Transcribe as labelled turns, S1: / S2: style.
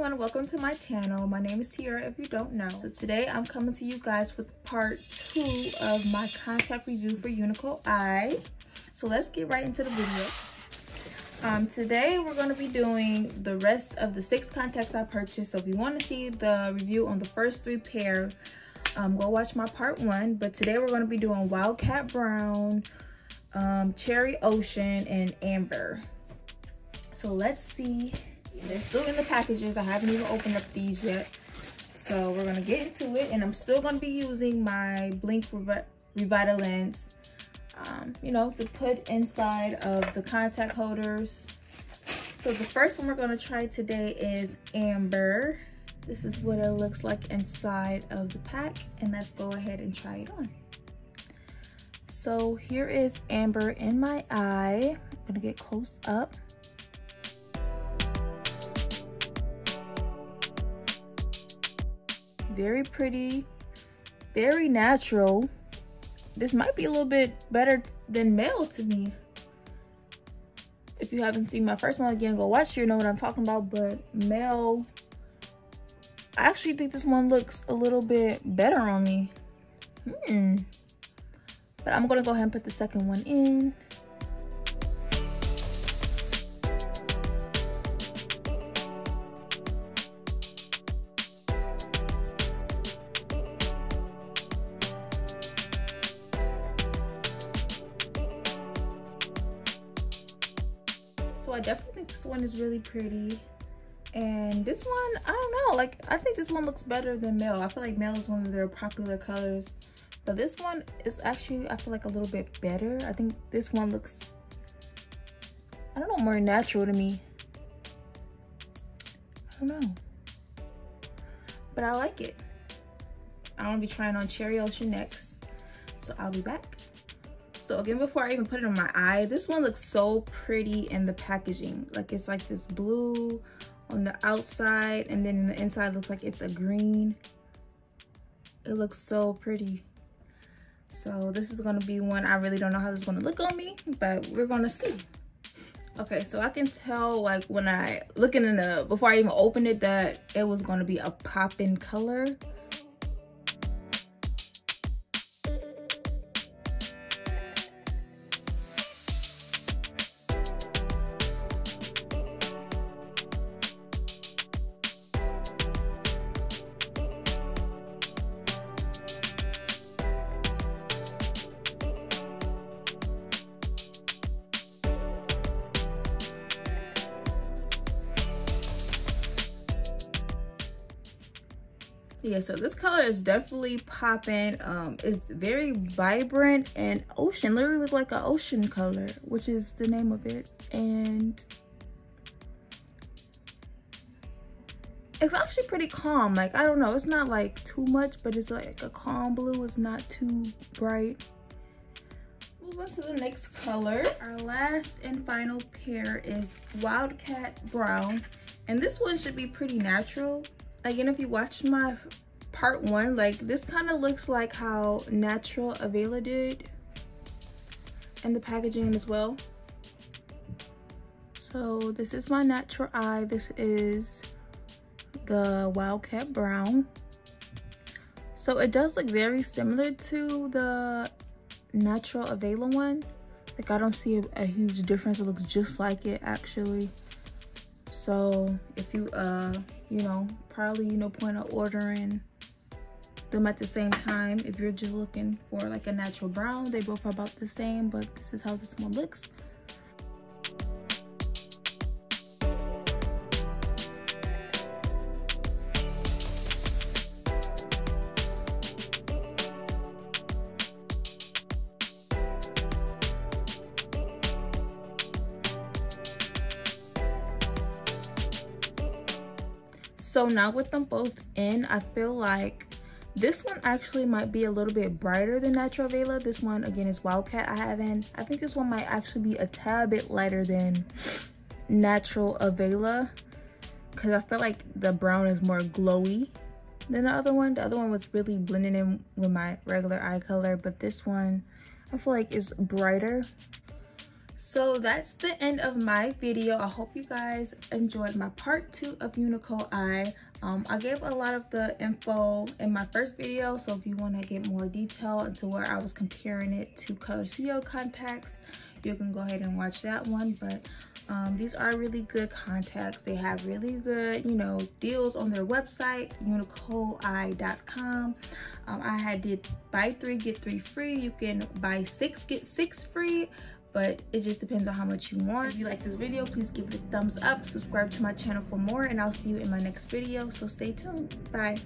S1: everyone, welcome to my channel. My name is Tiara if you don't know. So today I'm coming to you guys with part 2 of my contact review for Unicoeye. So let's get right into the video. Today we're going to be doing the rest of the 6 contacts I purchased. So if you want to see the review on the first 3 pair, go watch my part 1. But today we're going to be doing Wildcat Brown, Cherry Ocean, and Amber. So let's see. They're still in the packages. I haven't even opened up these yet. So we're going to get into it. And I'm still going to be using my Blink Revitalance, you know, to put inside of the contact holders. So the first one we're going to try today is Amber. This is what it looks like inside of the pack. And let's go ahead and try it on. So here is Amber in my eye. I'm going to get close up. Very pretty, very natural. This might be a little bit better than male to me. If you haven't seen my first one, again, go watch it, you know what I'm talking about. But male, I actually think this one looks a little bit better on me. But I'm gonna go ahead and put the second one in. So I definitely think this one is really pretty. And this one, I don't know, like, I think this one looks better than male. I feel like male is one of their popular colors. But this one is actually, I feel like, a little bit better. I think this one looks, I don't know, more natural to me. I don't know. But I like it. I'm gonna be trying on Cherry Ocean next. So I'll be back. So again, before I even put it on my eye, this one looks so pretty in the packaging. Like, it's like this blue on the outside, and then in the inside looks like it's a green. It looks so pretty. So this is gonna be one, I really don't know how this is gonna look on me, but we're gonna see. Okay, so I can tell, like, when I looking in the, before I even opened it, that it was gonna be a pop-in color. Yeah, so this color is definitely popping. It's very vibrant and ocean, literally look like an ocean color, which is the name of it. And it's actually pretty calm. Like, I don't know, it's not like too much, but it's like a calm blue. It's not too bright. Move on to the next color. Our last and final pair is Wildcat Brown, and this one should be pretty natural. Again, if you watch my part 1, like, this kind of looks like how Natural Avela did in the packaging as well. So this is my natural eye. This is the Wildcat Brown. So it does look very similar to the Natural Avela one. Like, I don't see a huge difference. It looks just like it, actually. So if you you know, probably, you know, point of ordering them at the same time. If you're just looking for like a natural brown, they both are about the same, but this is how this one looks. So now with them both in, I feel like this one actually might be a little bit brighter than Natural Avela. This one, again, is Wildcat. I think this one might actually be a tad bit lighter than Natural Avela, because I feel like the brown is more glowy than the other one. The other one was really blending in with my regular eye color, but this one I feel like is brighter. So that's the end of my video. I hope you guys enjoyed my part 2 of Unicoeye Eye. I gave a lot of the info in my first video, so if you want to get more detail into where I was comparing it to Color CO contacts, you can go ahead and watch that one. But these are really good contacts. They have really good, you know, deals on their website, unicoeye.com. I did buy 3 get 3 free. You can buy 6 get 6 free, but it just depends on how much you want. If you like this video, please give it a thumbs up, subscribe to my channel for more, and I'll see you in my next video. So stay tuned. Bye.